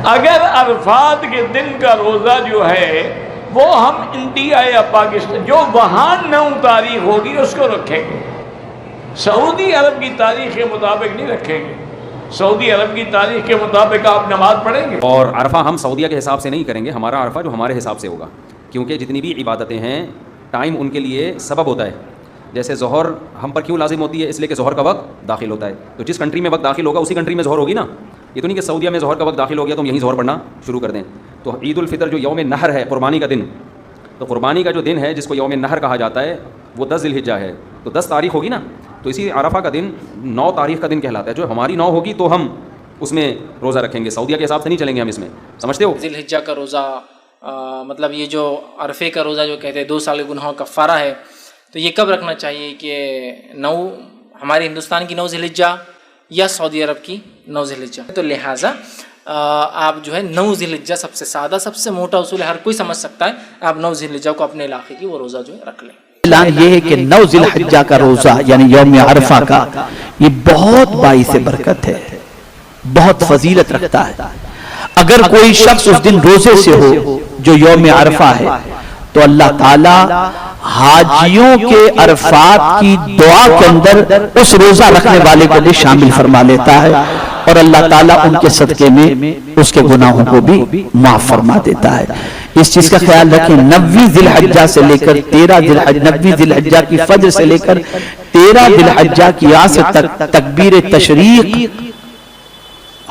اگر عرفات کے دن کا روزہ جو ہے وہ ہم انڈیا یا پاکستان جو وہاں 9 تاریخ ہوگی اس کو رکھیں گے، سعودی عرب کی تاریخ کے مطابق نہیں رکھیں گے. سعودی عرب کی تاریخ کے مطابق آپ نماز پڑھیں گے. اور عرفہ ہم سعودیہ کے حساب سے نہیں کریں گے، ہمارا عرفہ جو ہمارے حساب سے ہوگا، کیونکہ جتنی بھی عبادتیں ہیں ٹائم ان کے لیے سبب ہوتا ہے. جیسے ظہر ہم پر کیوں لازم ہوتی ہے؟ اس لیے کہ ظہر کا وقت داخل ہوتا ہے. تو جس کنٹری میں وقت داخل ہوگا اسی کنٹری میں ظہر ہوگی نا. یہ تو نہیں کہ سعودیہ میں ظہر کا وقت داخل ہو گیا تو ہم یہیں ظہر پڑھنا شروع کر دیں. تو عید الفطر جو یوم نحر ہے، قربانی کا دن، تو قربانی کا جو دن ہے جس کو یوم نحر کہا جاتا ہے وہ 10 ذی الحجہ ہے. تو 10 تاریخ ہوگی نا، تو اسی عرفہ کا دن 9 تاریخ کا دن کہلاتا ہے. جو ہماری 9 ہوگی تو ہم اس میں روزہ رکھیں گے، سعودیہ کے حساب سے نہیں چلیں گے ہم اس میں. سمجھتے ہو؟ ذی الحجہ کا روزہ مطلب یہ جو عرفے کا روزہ جو کہتے ہیں 2 سال کے گناہوں کا کفارہ ہے، تو یہ کب رکھنا چاہیے؟ کہ 9 ہمارے ہندوستان کی 9 ذی الحجہ یا سعودی عرب کی 9 ذی الحجہ. تو لہٰذا آپ جو ہے 9 ذی الحجہ سب سے سادہ، سب سے موٹا اصول ہے، ہر کوئی سمجھ سکتا ہے. آپ 9 ذی الحجہ کو اپنے علاقے کی وہ روزہ جو ہے رکھ لیں. اعلان یہ ہے کہ 9 ذی الحجہ کا روزہ یعنی یوم عرفہ کا یہ بہت باعث برکت ہے، بہت فضیلت رکھتا ہے. اگر کوئی شخص اس دن روزے سے ہو جو یوم عرفہ ہے تو اللہ تعالیٰ حاجیوں کے عرفات کی دعا کے اندر اس روزہ رکھنے والے کو بھی شامل فرما لیتا ہے، اور اللہ تعالیٰ ان کے صدقے میں اس کے گناہوں کو بھی معاف فرما دیتا ہے. اس چیز کا خیال رکھیں. 9 ذی الحجہ سے لے کر 13 ذی الحجہ، 9 ذی الحجہ کی فجر سے لے کر 13 ذی الحجہ کی عصر تک تکبیر تشریق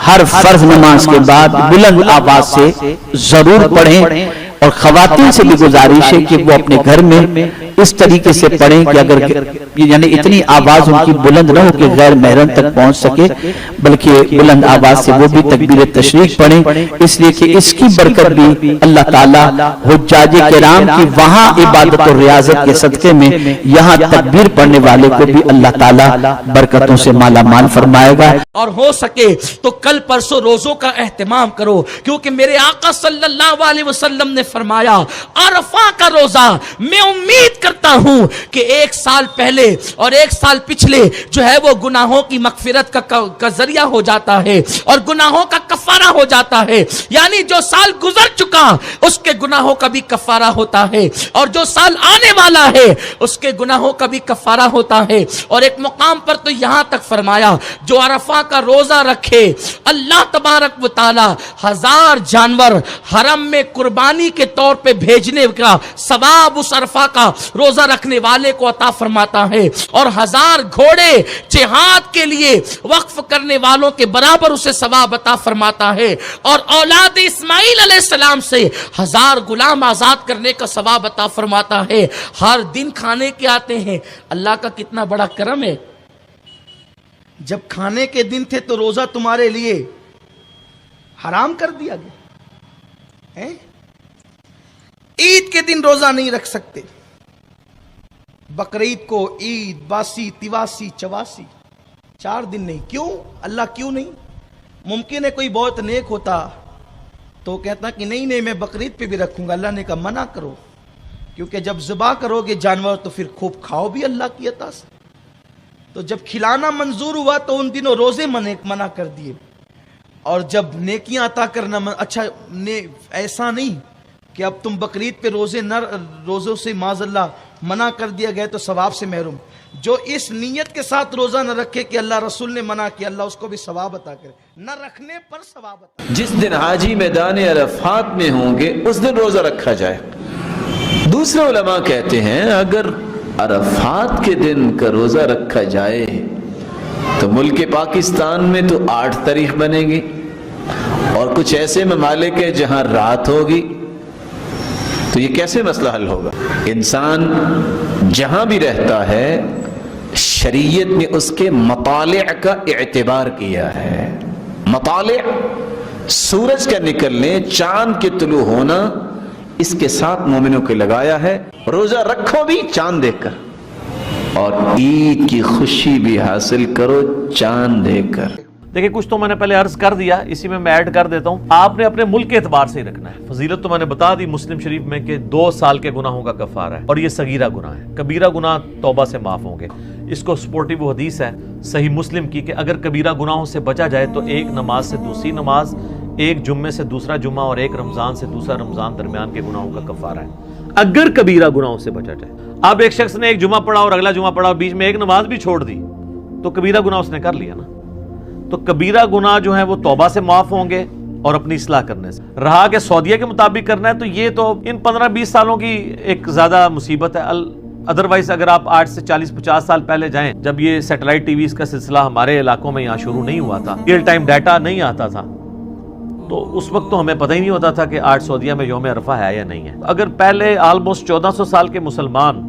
ہر فرض نماز کے بعد بلند آواز سے ضرور پڑھیں. اور خواتین سے بھی گزارش ہے کہ وہ اپنے گھر میں اس طریقے سے پڑھیں کہ اگر یعنی اتنی آواز ان کی بلند نہ ہو کہ غیر محرم تک پہنچ سکے، بلکہ بلند آواز سے وہ بھی تکبیر تشریق پڑھیں، اس لیے کہ اس کی برکت بھی اللہ تعالیٰ حجاج کرام کی وہاں عبادت اور ریاضت کے صدقے میں یہاں تکبیر پڑھنے والے کو بھی اللہ تعالیٰ برکتوں سے مالا مال فرمائے گا. اور ہو سکے تو کل پرسوں روزوں کا اہتمام کرو، کیونکہ میرے آقا صلی اللہ علیہ وسلم نے فرمایا عرفہ کا روزہ میں امید کرتا ہوں کہ 1 سال پہلے اور 1 سال پچھلے جو ہے وہ گناہوں کی مغفرت کا ذریعہ ہو جاتا ہے اور گناہوں کا کفارہ ہو جاتا ہے. یعنی جو سال گزر چکا اس کے گناہوں کا بھی کفارہ ہوتا ہے، اور جو سال آنے والا ہے اس کے گناہوں کا بھی کفارہ ہوتا ہے. اور ایک مقام پر تو یہاں تک فرمایا جو عرفہ کا روزہ رکھے اللہ تبارک و تعالی 1000 جانور حرم میں قربانی کے طور پہ بھیجنے کا ثواب اس عرفہ کا روزہ رکھنے والے کو عطا فرماتا ہے، اور 1000 گھوڑے جہاد کے لیے وقف کرنے والوں کے برابر اسے ثواب عطا فرماتا ہے، اور اولاد اسماعیل علیہ السلام سے 1000 غلام آزاد کرنے کا ثواب عطا فرماتا ہے. ہر دن کھانے کے آتے ہیں. اللہ کا کتنا بڑا کرم ہے. جب کھانے کے دن تھے تو روزہ تمہارے لیے حرام کر دیا گیا. عید کے دن روزہ نہیں رکھ سکتے، بقرعید کو عید، باسی، تواسی، چواسی 4 دن نہیں. کیوں؟ اللہ کیوں نہیں؟ ممکن ہے کوئی بہت نیک ہوتا تو کہتا کہ نہیں میں بقرعید پہ بھی رکھوں گا. اللہ نے کہا منع کرو، کیونکہ جب ذبح کرو گے جانور تو پھر خوب کھاؤ بھی اللہ کی عطا سے. تو جب کھلانا منظور ہوا تو ان دنوں روزے منع کر دیے، اور جب نیکیاں عطا کرنا اچھا ایسا نہیں کہ اب تم بقرعید پہ روزوں سے معاذ اللہ منع کر دیا گیا تو ثواب سے محروم. جو اس نیت کے ساتھ روزہ نہ رکھے کہ اللہ رسول نے منع کیا، اللہ اس کو بھی ثواب عطا کرے. نہ رکھنے پر ثواب عطا. جس دن حاجی میدان عرفات میں ہوں گے اس دن روزہ رکھا جائے. دوسرے علماء کہتے ہیں اگر عرفات کے دن کا روزہ رکھا جائے تو ملک پاکستان میں تو 8 تاریخ بنے گی، اور کچھ ایسے ممالک ہیں جہاں رات ہوگی، تو یہ کیسے مسئلہ حل ہوگا؟ انسان جہاں بھی رہتا ہے شریعت نے اس کے مطالع کا اعتبار کیا ہے. مطالع سورج کا نکلنے، چاند کے طلوع ہونا، اس کے ساتھ مومنوں کے لگایا ہے. روزہ رکھو بھی چاند دیکھ کر، اور عید کی خوشی بھی حاصل کرو چاند دیکھ کر. دیکھیں کچھ تو میں نے پہلے عرض کر دیا، اسی میں ایڈ کر دیتا ہوں. آپ نے اپنے ملک کے اعتبار سے ہی رکھنا ہے. فضیلت تو میں نے بتا دی مسلم شریف میں کہ 2 سال کے گناہوں کا کفارہ ہے، اور یہ صغیرہ گناہ ہے. کبیرہ گناہ توبہ سے معاف ہوں گے. اس کو سپورٹیو حدیث ہے صحیح مسلم کی کہ اگر کبیرہ گناہوں سے بچا جائے تو ایک نماز سے دوسری نماز، ایک جمعے سے دوسرا جمعہ اور ایک رمضان سے دوسرا رمضان درمیان کے گناہوں کا کفارہ ہے اگر کبیرہ گناہوں سے بچا جائے. اب ایک شخص نے ایک جمعہ پڑھا اور اگلا جمعہ پڑھا اور بیچ میں ایک نماز بھی چھوڑ دی تو کبیرہ گناہ اس نے کر لیا نا. تو کبیرہ گناہ جو ہیں وہ توبہ سے معاف ہوں گے اور اپنی اصلاح کرنے سے. رہا کہ سعودیہ کے مطابق کرنا ہے تو یہ تو ان 15-20 سالوں کی ایک زیادہ مصیبت ہے. ادروائز اگر آپ آج سے 40-50 سال پہلے جائیں جب یہ سیٹلائٹ ٹی ویز کا سلسلہ ہمارے علاقوں میں یہاں شروع نہیں ہوا تھا, ریئل ٹائم ڈیٹا نہیں آتا تھا, تو اس وقت تو ہمیں پتہ ہی نہیں ہوتا تھا کہ آج سعودیہ میں یوم عرفہ ہے یا نہیں ہے. اگر پہلے آلموسٹ 1400 سال کے مسلمان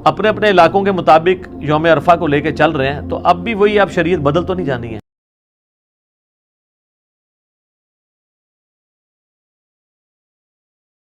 اپنے اپنے علاقوں کے مطابق یوم عرفہ کو لے کے چل رہے ہیں تو اب بھی وہی آپ شریعت بدل تو نہیں جانی ہے.